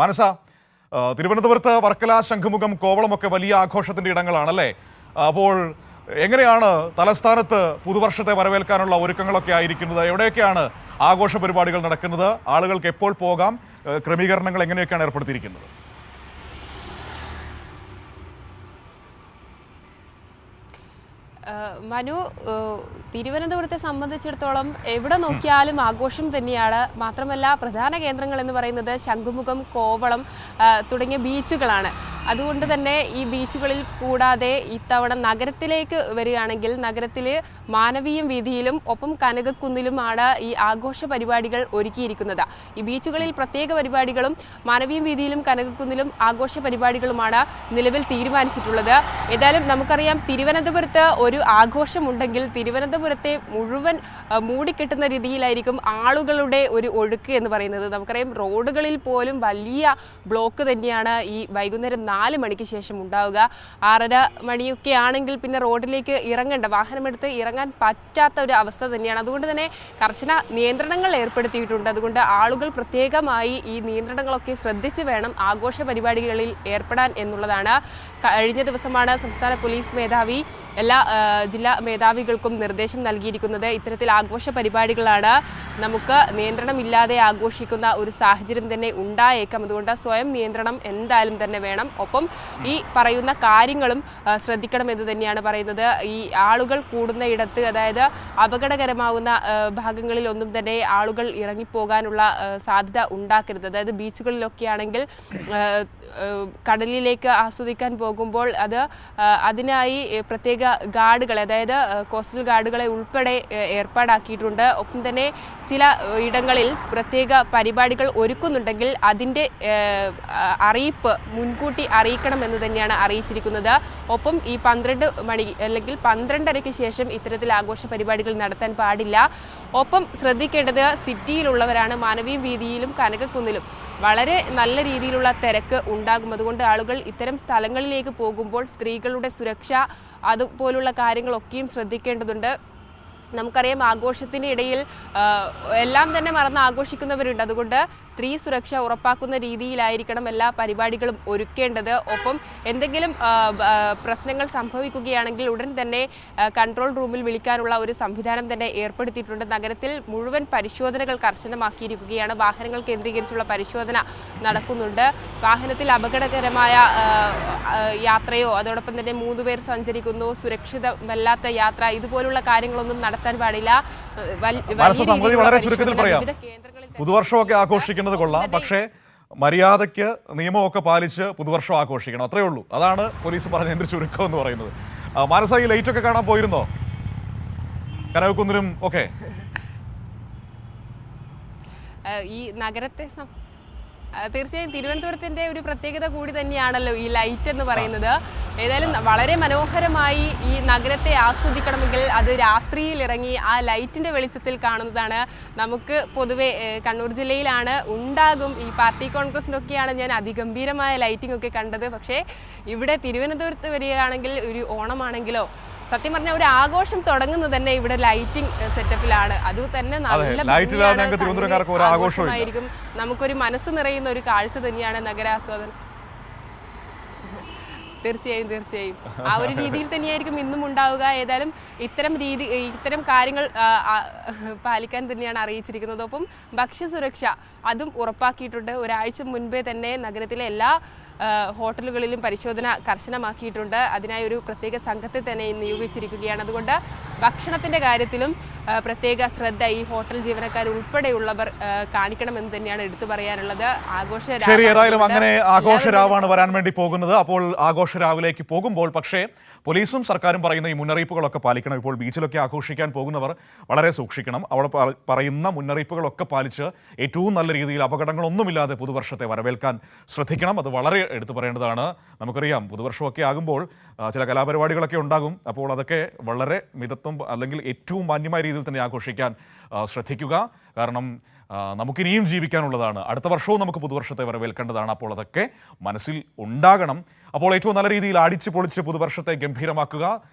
മാനസ, തിരുവനന്തപുരത്ത് വർക്കല, ശംഖുമുഖം, കോവളമൊക്കെ വലിയ ആഘോഷത്തിന്റെ ഇടങ്ങളാണല്ലേ? അപ്പോൾ എങ്ങനെയാണ് തലസ്ഥാനത്ത് പുതുവർഷത്തെ വരവേൽക്കാനുള്ള ഒരുക്കങ്ങളൊക്കെ ആയിരിക്കുന്നത്? എവിടെയൊക്കെയാണ് ആഘോഷ പരിപാടികൾ നടക്കുന്നത്? ആളുകൾക്ക് എപ്പോൾ പോകാം? ക്രമീകരണങ്ങൾ എങ്ങനെയൊക്കെയാണ് ഏർപ്പെടുത്തിയിരിക്കുന്നത്? മനു, തിരുവനന്തപുരത്തെ സംബന്ധിച്ചിടത്തോളം എവിടെ നോക്കിയാലും ആഘോഷം തന്നെയാണ്. മാത്രമല്ല, പ്രധാന കേന്ദ്രങ്ങൾ എന്ന് പറയുന്നത് ശംഖുമുഖം, കോവളം തുടങ്ങിയ ബീച്ചുകളാണ്. അതുകൊണ്ട് തന്നെ ഈ ബീച്ചുകളിൽ കൂടാതെ ഇത്തവണ നഗരത്തിലേക്ക് വരികയാണെങ്കിൽ നഗരത്തിൽ മാനവീയം വീതിയിലും ഒപ്പം കനകക്കുന്നിലുമാണ് ഈ ആഘോഷ പരിപാടികൾ ഒരുക്കിയിരിക്കുന്നത്. ഈ ബീച്ചുകളിൽ പ്രത്യേക പരിപാടികളും മാനവീയം വീതിയിലും കനകക്കുന്നിലും ആഘോഷ പരിപാടികളുമാണ് നിലവിൽ തീരുമാനിച്ചിട്ടുള്ളത്. ഏതായാലും നമുക്കറിയാം, തിരുവനന്തപുരത്ത് ഒരു ആഘോഷമുണ്ടെങ്കിൽ തിരുവനന്തപുരത്തെ മുഴുവൻ മൂടിക്കെട്ടുന്ന രീതിയിലായിരിക്കും ആളുകളുടെ ഒരു ഒഴുക്ക് എന്ന് പറയുന്നത്. നമുക്കറിയാം, റോഡുകളിൽ പോലും വലിയ ബ്ലോക്ക് തന്നെയാണ് ഈ വൈകുന്നേരം 4 മണിക്ക് ശേഷം ഉണ്ടാവുക. 6:30 മണിയൊക്കെ ആണെങ്കിൽ പിന്നെ റോഡിലേക്ക് വാഹനമെടുത്ത് ഇറങ്ങാൻ പറ്റാത്ത ഒരു അവസ്ഥ തന്നെയാണ്. അതുകൊണ്ട് തന്നെ കർശന നിയന്ത്രണങ്ങൾ ഏർപ്പെടുത്തിയിട്ടുണ്ട്. അതുകൊണ്ട് ആളുകൾ പ്രത്യേകമായി ഈ നിയന്ത്രണങ്ങളൊക്കെ ശ്രദ്ധിച്ച് വേണം ആഘോഷ പരിപാടികളിൽ ഏർപ്പെടാൻ എന്നുള്ളതാണ്. കഴിഞ്ഞ ദിവസമാണ് സംസ്ഥാന പോലീസ് മേധാവി എല്ലാ ജില്ലാ മേധാവികൾക്കും നിർദ്ദേശം നൽകിയിരിക്കുന്നത്. ഇത്തരത്തിൽ ആഘോഷ പരിപാടികളാണ് നമുക്ക് നിയന്ത്രണമില്ലാതെ ആഘോഷിക്കുന്ന ഒരു സാഹചര്യം തന്നെ ഉണ്ടായേക്കാം. അതുകൊണ്ട് സ്വയം നിയന്ത്രണം എന്തായാലും തന്നെ വേണം. ഒപ്പം ഈ പറയുന്ന കാര്യങ്ങളും ശ്രദ്ധിക്കണമെന്ന് തന്നെയാണ് പറയുന്നത്. ഈ ആളുകൾ കൂടുന്ന ഇടത്ത്, അതായത് അപകടകരമാകുന്ന ഭാഗങ്ങളിൽ ഒന്നും തന്നെ ആളുകൾ ഇറങ്ങിപ്പോകാനുള്ള സാധ്യത ഉണ്ടാക്കരുത്. അതായത് ബീച്ചുകളിലൊക്കെ ആണെങ്കിൽ കടലിലേക്ക് ആസ്വദിക്കാൻ പോകുമ്പോൾ അതിനായി പ്രത്യേക ഗാർഡുകളെ, അതായത് കോസ്റ്റൽ ഗാർഡുകളെ ഉൾപ്പെടെ ഏർപ്പാടാക്കിയിട്ടുണ്ട്. ഒപ്പം തന്നെ ചില ഇടങ്ങളിൽ പ്രത്യേക പരിപാടികൾ ഒരുക്കുന്നുണ്ടെങ്കിൽ അതിൻ്റെ അറിയിപ്പ് മുൻകൂട്ടി അറിയിക്കണമെന്ന് തന്നെയാണ് അറിയിച്ചിരിക്കുന്നത്. ഒപ്പം ഈ 12 മണി അല്ലെങ്കിൽ 12:30-ക്ക് ശേഷം ഇത്തരത്തിൽ ആഘോഷ പരിപാടികൾ നടത്താൻ പാടില്ല. ഒപ്പം ശ്രദ്ധിക്കേണ്ടത്, സിറ്റിയിലുള്ളവരാണ്. മാനവീയം വീതിയിലും കനകക്കുന്നിലും വളരെ നല്ല രീതിയിലുള്ള തിരക്ക് ഉണ്ടാകും. അതുകൊണ്ട് ആളുകൾ ഇത്തരം സ്ഥലങ്ങളിലേക്ക് പോകുമ്പോൾ സ്ത്രീകളുടെ സുരക്ഷ അതുപോലുള്ള കാര്യങ്ങളൊക്കെയും ശ്രദ്ധിക്കേണ്ടതുണ്ട്. നമുക്കറിയാം, ആഘോഷത്തിന് ഇടയിൽ എല്ലാം തന്നെ മറന്ന് ആഘോഷിക്കുന്നവരുണ്ട്. അതുകൊണ്ട് സ്ത്രീ സുരക്ഷ ഉറപ്പാക്കുന്ന രീതിയിലായിരിക്കണം എല്ലാ പരിപാടികളും ഒരുക്കേണ്ടത്. ഒപ്പം എന്തെങ്കിലും പ്രശ്നങ്ങൾ സംഭവിക്കുകയാണെങ്കിൽ ഉടൻ തന്നെ കൺട്രോൾ റൂമിൽ വിളിക്കാനുള്ള ഒരു സംവിധാനം തന്നെ ഏർപ്പെടുത്തിയിട്ടുണ്ട്. നഗരത്തിൽ മുഴുവൻ പരിശോധനകൾ കർശനമാക്കിയിരിക്കുകയാണ്. വാഹനങ്ങൾ കേന്ദ്രീകരിച്ചുള്ള പരിശോധന നടക്കുന്നുണ്ട്. വാഹനത്തിൽ അപകടകരമായ യാത്രയോ അതോടൊപ്പം തന്നെ 3 പേർ സഞ്ചരിക്കുന്നു, സുരക്ഷിതമല്ലാത്ത യാത്ര, ഇതുപോലുള്ള കാര്യങ്ങളൊന്നും നടത്താൻ പാടില്ല. വളരെ ചുരുക്കത്തിൽ പറയാം, പുതുവർഷമൊക്കെ ആഘോഷിക്കുന്നത് കൊള്ളാം, പക്ഷേ മര്യാദയ്ക്ക് നിയമമൊക്കെ പാലിച്ച് പുതുവർഷം ആഘോഷിക്കണം. അത്രയേ ഉള്ളൂ. അതാണ് പോലീസ് പറഞ്ഞ എൻ്റെ ചുരുക്കം എന്ന് പറയുന്നത്. മാനസ, ഈ ലൈറ്റൊക്കെ കാണാൻ പോയിരുന്നോ? കനകക്കുന്നിലും ഒക്കെ ഈ നഗരത്തെ തീർച്ചയായും തിരുവനന്തപുരത്തിൻ്റെ ഒരു പ്രത്യേകത കൂടി തന്നെയാണല്ലോ ഈ ലൈറ്റ് എന്ന് പറയുന്നത്. ഏതായാലും വളരെ മനോഹരമായി ഈ നഗരത്തെ ആസ്വദിക്കണമെങ്കിൽ അത് രാത്രിയിൽ ഇറങ്ങി ആ ലൈറ്റിൻ്റെ വെളിച്ചത്തിൽ കാണുന്നതാണ്. നമുക്ക് പൊതുവെ കണ്ണൂർ ജില്ലയിലാണ് ഉണ്ടാകും. ഈ പാർട്ടി കോൺഗ്രസിനൊക്കെയാണ് ഞാൻ അതിഗംഭീരമായ ലൈറ്റിംഗ് ഒക്കെ കണ്ടത്. പക്ഷേ ഇവിടെ തിരുവനന്തപുരത്ത് വരികയാണെങ്കിൽ ഒരു ഓണമാണെങ്കിലോ, സത്യം പറഞ്ഞാൽ ഒരു ആഘോഷം തുടങ്ങുന്നത് തന്നെ ഇവിടെ ലൈറ്റിംഗ് സെറ്റപ്പിലാണ്. അത് തന്നെ നല്ല ആഘോഷമായിരിക്കും. നമുക്കൊരു മനസ്സ് നിറയുന്ന ഒരു കാഴ്ച തന്നെയാണ് നഗരാസ്വാദനം. തീർച്ചയായും ആ ഒരു രീതിയിൽ തന്നെയായിരിക്കും ഇന്നും ഉണ്ടാവുക. ഏതായാലും ഇത്തരം കാര്യങ്ങൾ പാലിക്കാൻ തന്നെയാണ് അറിയിച്ചിരിക്കുന്നത്. ഒപ്പം ഭക്ഷ്യസുരക്ഷ അതും ഉറപ്പാക്കിയിട്ടുണ്ട്. ഒരാഴ്ച മുൻപേ തന്നെ നഗരത്തിലെ എല്ലാ ഹോട്ടലുകളിലും പരിശോധന കർശനമാക്കിയിട്ടുണ്ട്. അതിനായി ഒരു പ്രത്യേക സംഘത്തെ തന്നെ നിയോഗിച്ചിരിക്കുകയാണ്. അതുകൊണ്ട് ഭക്ഷണത്തിൻ്റെ കാര്യത്തിലും പ്രത്യേക ശ്രദ്ധ ഈ ഹോട്ടൽ ജീവനക്കാർ ഉൾപ്പെടെയുള്ളവർ കാണിക്കണമെന്ന് തന്നെയാണ് എടുത്തു പറയാനുള്ളത്. ഏതായാലും അങ്ങനെ ആഘോഷരാവാണ് വരാൻ വേണ്ടി പോകുന്നത്. അപ്പോൾ ആഘോഷരാവിലേക്ക് പോകുമ്പോൾ പക്ഷേ പോലീസും സർക്കാരും പറയുന്ന ഈ മുന്നറിയിപ്പുകളൊക്കെ പാലിക്കണം. ഇപ്പോൾ ബീച്ചിലൊക്കെ ആഘോഷിക്കാൻ പോകുന്നവർ വളരെ സൂക്ഷിക്കണം. അവിടെ പറയുന്ന മുന്നറിയിപ്പുകളൊക്കെ പാലിച്ച് ഏറ്റവും നല്ല രീതിയിൽ അപകടങ്ങളൊന്നുമില്ലാതെ പുതുവർഷത്തെ വരവേൽക്കാൻ ശ്രദ്ധിക്കണം. അത് വളരെ എടുത്തു പറയേണ്ടതാണ്. നമുക്കറിയാം, പുതുവർഷമൊക്കെ ആകുമ്പോൾ ചില കലാപരിപാടികളൊക്കെ ഉണ്ടാകും. അപ്പോൾ അതൊക്കെ വളരെ മിതത്വം അല്ലെങ്കിൽ ഏറ്റവും മാന്യമായ രീതിയിൽ തന്നെ ആഘോഷിക്കാൻ ശ്രദ്ധിക്കുക. കാരണം നമുക്കിനിയും ജീവിക്കാനുള്ളതാണ്. അടുത്ത വർഷവും നമുക്ക് പുതുവർഷത്തെ വരവേൽക്കേണ്ടതാണ്. അപ്പോൾ അതൊക്കെ മനസ്സിൽ ഉണ്ടാകണം. അപ്പോൾ ഏറ്റവും നല്ല രീതിയിൽ അടിച്ചു പൊളിച്ച് പുതുവർഷത്തെ ഗംഭീരമാക്കുക.